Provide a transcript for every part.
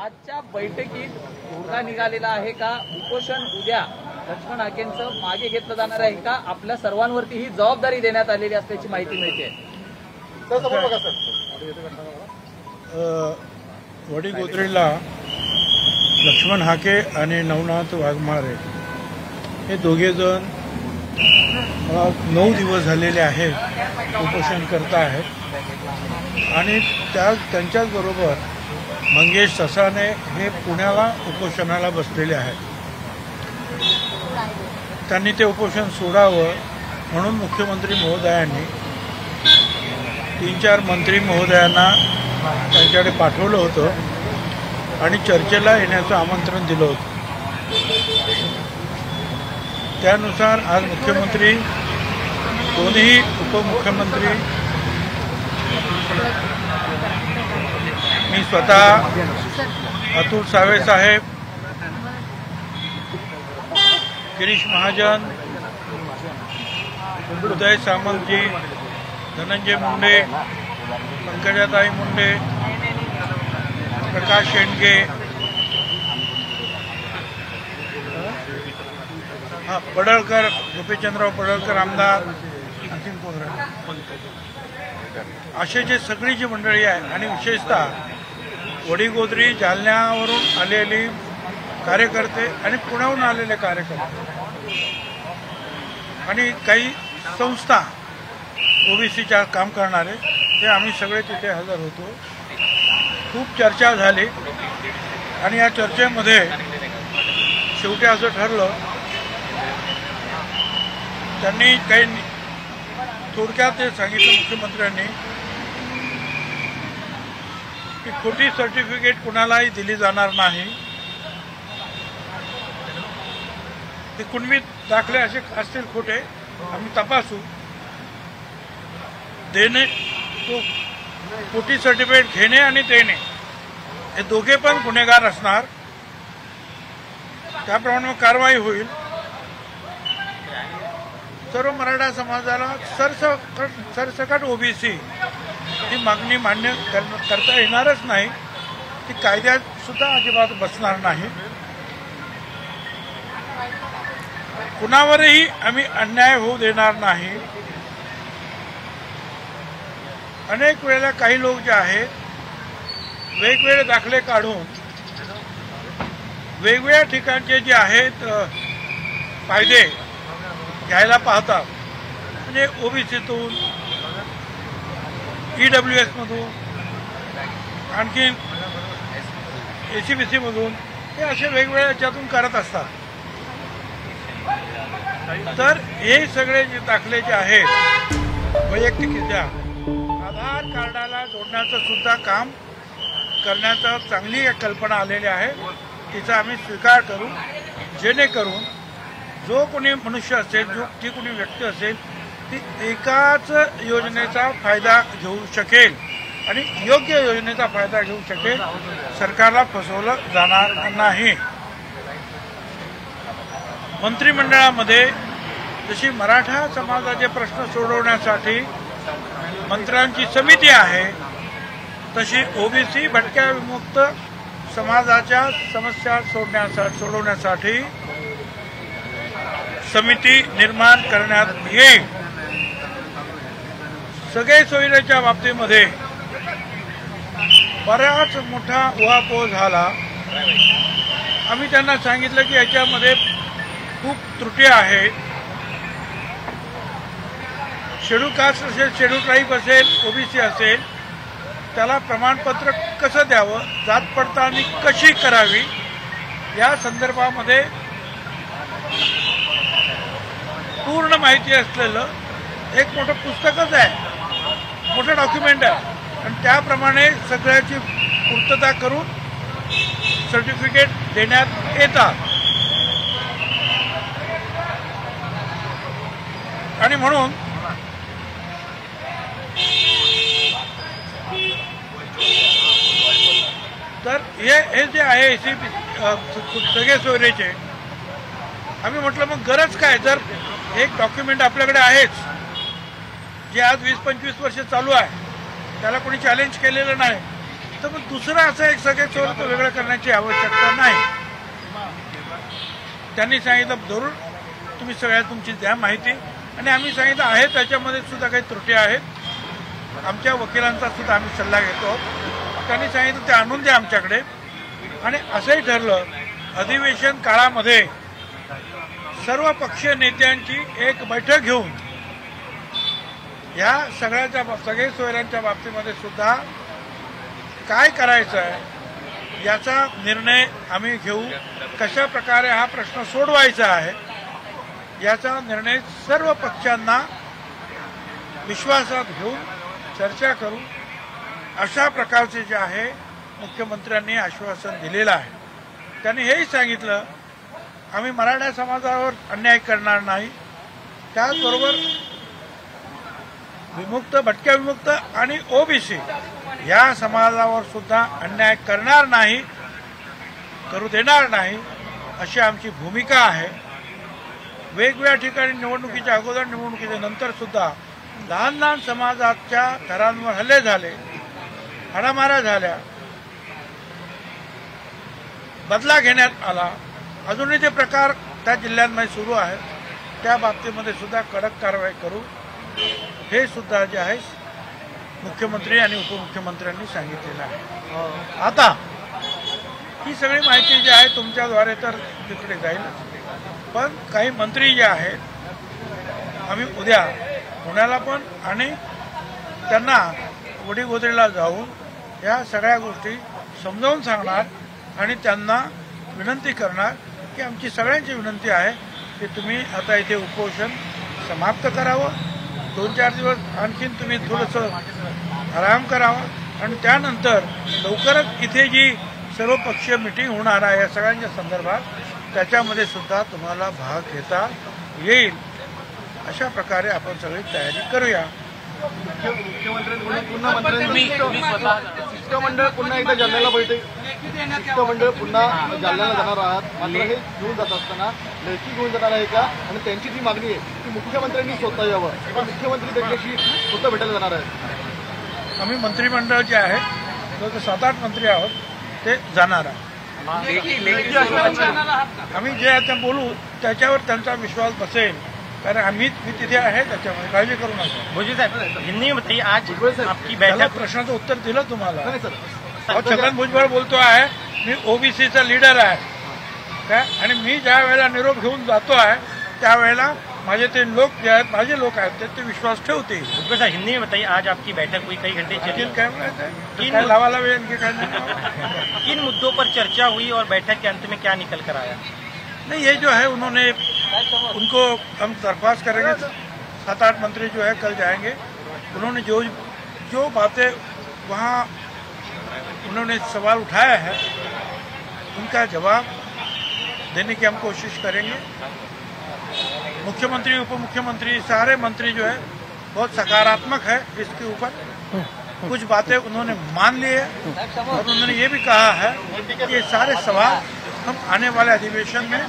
आजच्या बैठकीत तोडगा निघालेला आहे का? उपोषण उद्या लक्ष्मण हाकेंचं मागे घेतलं जाणार आहे का? आपल्या सर्वांवरती ही जबाबदारी देण्यात आलेली असल्याची माहिती मिळते. वडीगोद्रीला लक्ष्मण हाके आणि नवनाथ वाघमारे हे दोघे जण 9 दिवस झालेले आहेत उपोषण करत आहेत आणि त्यांच्याच बरोबर मंगेश ससाणे हे पुण्याला उपोषणाला बसलेले आहेत. त्यांनी ते उपोषण सोडावं म्हणून मुख्यमंत्री महोदयांनी 3-4 मंत्री महोदयांना त्यांच्याकडे पाठवलं होतं आणि चर्चेला येण्याचं आमंत्रण दिलं होतं. त्यानुसार आज मुख्यमंत्री, दोन्ही उपमुख्यमंत्री, मी स्वतः, अतुल सावे साहेब, गिरीश महाजन, उदय सामंतजी, धनंजय मुंडे, पंकजाताई मुंडे, प्रकाश शेंडगे, पडळकर, गोपीचंदराव पडळकर आमदार, आणखीन कोण असे जे सगळी जी मंडळी आहे आणि विशेषतः वडीगोद्री, जालन्यावरून आलेली कार्यकर्ते आणि पुण्याहून आलेले कार्यकर्ते आणि काही संस्था ओबीसीच्या काम करणारे ते आम्ही सगळे तिथे हजर होतो. खूप चर्चा झाली आणि या चर्चेमध्ये शेवटी असं ठरलं, त्यांनी काही थोडक्यात ते सांगितलं मुख्यमंत्र्यांनी की खोटी सर्टिफिकेट कुणालाही दिली जाणार नाही. ते कुणबी दाखले असे असतील खोटे, आम्ही तपासू. देणे, तो खोटी सर्टिफिकेट घेणे आणि देणे हे दोघे पण गुन्हेगार असणार. त्याप्रमाणे कारवाई होईल. सर्व मराठा समाजाला सरसकट ओबीसी ही मागणी मान्य करता येणारच नाही. ती कायद्यात सुद्धा अजिबात बसणार नाही. कुणावरही आम्ही अन्याय होऊ देणार नाही. अनेक वेळेला काही लोक जे आहेत वेगवेगळे दाखले काढून वेगवेगळ्या ठिकाणचे जे आहेत फायदे घ्यायला पाहतात. म्हणजे ओबीसीतून, EWS मधून, आणखीन ACBC मधून, हे असे वेगवेगळ्या याच्यातून करत असतात. तर हे सगळे जे दाखले जे आहेत वैयक्तिकरित्या आधार कार्डाला जोडण्याचं सुद्धा काम करण्याचा चांगली एक कल्पना आलेली आहे. तिचा आम्ही स्वीकार करू, जेणेकरून जो कोणी मनुष्य असेल, जी कोणी व्यक्ती असेल, ती एकाच योजनेचा फायदा घेऊ शकेल आणि योग्य योजनेचा फायदा घेऊ शकेल. सरकारला फसवलं जाणार नाही. मंत्रिमंडळामध्ये जशी मराठा समाजाचे प्रश्न सोडवण्यासाठी मंत्र्यांची समिती आहे, तशी ओबीसी भटक्या विमुक्त समाजाच्या समस्या सोडवण्यासाठी समिती निर्माण करण्यात येईल. सगळे सोयीच्या बाबतीमध्ये बराच मोठा उहापोह झाला. आम्ही त्यांना सांगितलं की याच्यामध्ये खूप त्रुटी आहेत. शेड्यूल कास्ट असेल, शेड्यूल ट्राईब असेल, ओबीसी असेल, त्याला प्रमाणपत्र कसं द्यावं, जात पडताळणी कशी करावी, या संदर्भामध्ये पूर्ण माहिती असलेलं एक मोठं पुस्तकच आहे, मोठं डॉक्युमेंट आहे. आणि त्याप्रमाणे सगळ्याची पूर्तता करून सर्टिफिकेट देण्यात येतात. आणि म्हणून तर हे जे आहे सगळे सोयरेचे, आम्ही म्हटलं मग गरज काय, जर एक डॉक्युमेंट आपल्याकडे आहेच जे आज 20-25 वर्ष चालू आहे, त्याला कोणी चॅलेंज केलेलं नाही, तर मग दुसरं असं एक सगळे चोर वेगळं करण्याची आवश्यकता नाही. त्यांनी सांगितलं जरूर तुम्ही सगळ्या तुमची द्या माहिती, आणि आम्ही सांगितलं आहे त्याच्यामध्ये सुद्धा काही त्रुटी आहेत. आमच्या वकिलांचा सुद्धा आम्ही सल्ला घेतो. त्यांनी सांगितलं ते आणून द्या आमच्याकडे. आणि असंही ठरलं अधिवेशन काळामध्ये सर्व पक्षीय नेत्यांची एक बैठक घेऊन या सगळे सोयऱ्यांच्या बाबतीमध्ये सुद्धा काय करायचं आहे याचा निर्णय आम्ही घेऊ. कशा प्रकारे हा प्रश्न सोडवायचा आहे याचा निर्णय सर्व पक्षांना विश्वासात घेऊन चर्चा करू अशा प्रकारचे जे आहे मुख्यमंत्र्यांनी आश्वासन दिलेलं आहे. त्यांनी हेही सांगितलं आम्ही मराठा समाजावर अन्याय करणार नाही, त्याचबरोबर विमुक्त, भटक्या विमुक्त आणि ओबीसी या समाजावर सुद्धा अन्याय करणार नाही, करू देणार नाही अशी आमची भूमिका आहे. वेगवेगळ्या ठिकाणी निवडणुकीच्या अगोदर, निवडणुकीच्या नंतर सुद्धा लहान लहान समाजाच्या घरांवर हल्ले झाले, हाणामाऱ्या झाल्या, बदला घेण्यात आला. अजूनही ते प्रकार त्या जिल्ह्यांमध्ये सुरू आहेत. त्या बाबतीमध्ये सुद्धा कडक कारवाई करू हे सुद्धा जे आहे मुख्यमंत्री आणि उपमुख्यमंत्र्यांनी सांगितलेलं आहे. आता ही सगळी माहिती जी आहे तुमच्याद्वारे तर तिकडे जाईल, पण काही मंत्री जे आहेत आम्ही उद्या पुण्याला पण आणि त्यांना वडीगोद्रीला जाऊन या सगळ्या गोष्टी समजावून सांगणार आणि त्यांना विनंती करणार की आमची सगळ्यांची विनंती आहे की तुम्ही आता इथे उपोषण समाप्त करावं, 2-4 दिवस आणखीन तुम्ही थोडंसं आराम करावा आणि त्यानंतर लवकरच इथे जी सर्वपक्षीय मिटिंग होणार आहे या सगळ्यांच्या संदर्भात त्याच्यामध्ये सुद्धा तुम्हाला भाग घेता येईल. अशा प्रकारे आपण सगळी तयारी करूया. शिष्टमंडळ पुन्हा एकदा जालन्याला शिष्टमंडळ पुन्हा जालन्याला जाणार आहात, मात्र हे घेऊन जात असताना लेखी घेऊन जाणार आहे का? आणि त्यांची जी मागणी आहे की मुख्यमंत्र्यांनी स्वतः यावं किंवा मुख्यमंत्री त्यांच्याशी स्वतः भेटायला जाणार आहेत. आम्ही मंत्रिमंडळ जे आहे जवळ 7-8 मंत्री आहोत ते जाणार आहे. आम्ही जे आहे ते बोलू त्याच्यावर त्यांचा विश्वास बसेल, कारण मी तिथे आहे त्याच्यामध्ये काळजी करू नका. भुजबळ साहब हिंदी में बताइए आज आपकी बैठक. प्रश्नाचं उत्तर दिलं तुम्हाला. नाही सर, अहो, छगन भुजबळ बोलतो आहे मी ओबीसीचा लीडर आहे काय, आणि मी ज्या वेळेला निरोप घेऊन जातो आहे त्यावेळेला माझे ते लोक जे आहेत, माझे लोक आहेत ते विश्वास ठेवते. भुजबळ साहब हिंदी में बताइए आज आपकी बैठक हुई, कई घंटे चली. काय बोलायचं काय लावाला वेळ आणखी काय नाही. किन मुद्दों पर चर्चा हुई और बैठक के अंत में क्या निकल कर आया? नहीं, ये जो है उन्होंने उनको हम दरख्वास्त करेंगे. 7-8 मंत्री जो है कल जाएंगे. उन्होंने जो बातें वहाँ उन्होंने सवाल उठाया है उनका जवाब देने की हम कोशिश करेंगे. मुख्यमंत्री, उपमुख्यमंत्री, सारे मंत्री जो है बहुत सकारात्मक है इसके ऊपर. कुछ बातें उन्होंने मान ली है और उन्होंने ये भी कहा है कि ये सारे सवाल हम आने वाले अधिवेशन में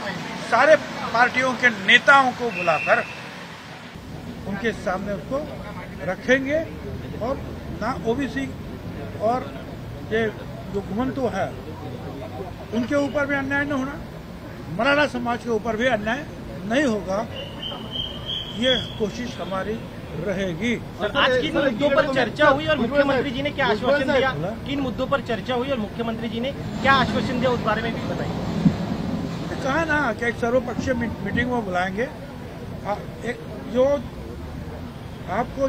सारे पार्टियों के नेताओं को बुलाकर उनके सामने उसको रखेंगे और ना ओबीसी और ये जो घुमंतु है उनके ऊपर भी अन्याय न होना, मराठा समाज के ऊपर भी अन्याय नहीं होगा, ये कोशिश हमारी रहेगी. आज किन मुद्दों पर चर्चा हुई और मुख्यमंत्री जी ने क्या आश्वासन दिया? किन मुद्दों पर चर्चा हुई और मुख्यमंत्री जी ने क्या आश्वासन दिया उस बारे में भी बताइए. कहा ना कि एक सर्वपक्षीय मीटिंग में बुलाएंगे. एक जो आपको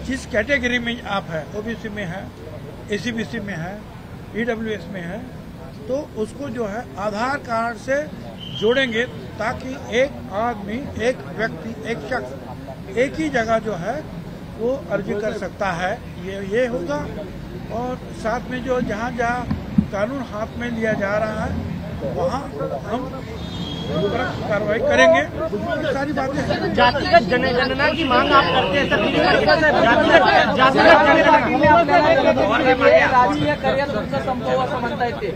जिस कैटेगरी में आप है, ओबीसी में है, एसीबीसी में है, ईडब्ल्यूएस में है, तो उसको जो है आधार कार्ड से जोड़ेंगे ताकि एक आदमी, एक व्यक्ति, एक शख्स एक ही जगह जो है वो अर्जी कर सकता है. ये होगा. और साथ में जो जहाँ जहाँ कानून हाथ में लिया जा रहा है वहाँ हम कार्रवाई करेंगे. सारी बातें जातिगत जनगणना की मांग आप करते हैं सर. राजकीय करिअर तुमचं संपवू असं म्हणता येते.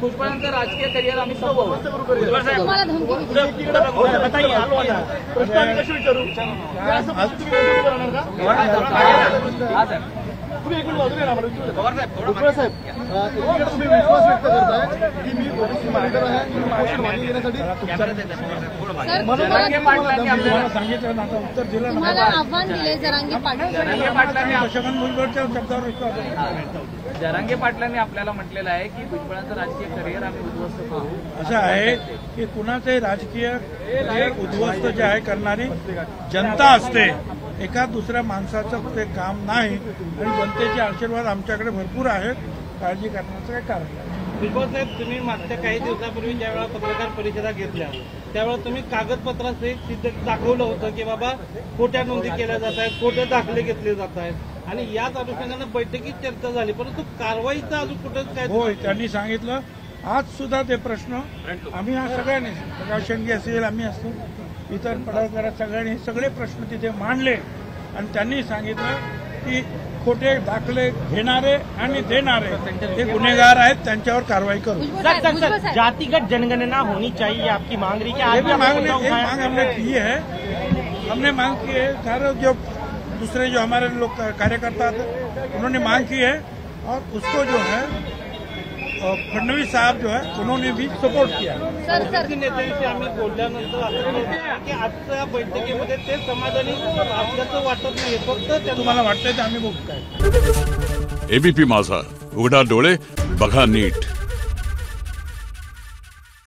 भुजबळांचं राजकीय करिअर आम्ही संपवू. बताइए हा सर. तुम्ही एक मिनिट बाजूला या ना, मला विचारू द्या. भुजबळ साहेब, एकीकडे तुम्ही विश्वास व्यक्त करताय की मी ओबीसी मार्गर आहे, मी कुपोषण मागे घेण्यासाठी म्हणून जरांगे पाटलांनी आपल्याला सांगितलं ना, आता उत्तर दिलं ना. तुम्हाला आव्हान दिले जरांगे पाटील. जरांगे पाटलांनी छगन भुजबळच्या शब्दावर विश्वास आहे. जरांगे पाटलांनी आपल्याला म्हटलेलं आहे की भुजबळांचं राजकीय करिअर आम्ही उद्ध्वस्त करू. असं आहे की कुणाचे राजकीय करिअर उद्ध्वस्त जे आहे करणारी जनता असते, एका दुसऱ्या माणसाचं ते काम नाही. आणि जनतेचे आशीर्वाद आमच्याकडे भरपूर आहेत, काळजी करण्याचं काही कारण नाही. भुजबळ साहेब, तुम्ही मागच्या काही दिवसापूर्वी ज्यावेळेला पत्रकार परिषदा घेतल्या त्यावेळेला तुम्ही कागदपत्रासहित सिद्ध दाखवलं होतं की बाबा खोट्या नोंदी केल्या जात आहेत, खोटे दाखले घेतले जात आहेत आणि याच अनुषंगाने बैठकीत चर्चा झाली, परंतु कारवाईचा अजून कुठंच काय. होय, त्यांनी सांगितलं आज सुद्धा ते प्रश्न आम्ही हा सगळ्यांनी, प्रकाश शेंडगे असेल, आम्ही असतो, इतर पदाधिकारी सगळ्यांनी सगळे प्रश्न तिथे मांडले आणि त्यांनी सांगितलं की खोटे दाखले घेणारे आणि देणारे हे गुन्हेगार आहेत, त्यांच्यावर कारवाई करू. सर, जातिगत जनगणना होनी चाहिए आपकी मांग रही है? ये भी मांग हमने की है. हमने मांग की है, सारे जो दूसरे जो हमारे लोग कार्यकर्ता थे उन्होंने मांग की है और उसको जो है फडणवीस साहब जो है उन्होंने भी सपोर्ट किया. नेत्यांशी आम्ही बोलल्यानंतर असं कळतं की आजच्या बैठकीमध्ये ते समाधानी असल्याचं वाटत नाही, फक्त तुम्हाला वाटतंय ते आम्ही बघू काय. एबीपी माझा, उघडा डोळे बघा नीट.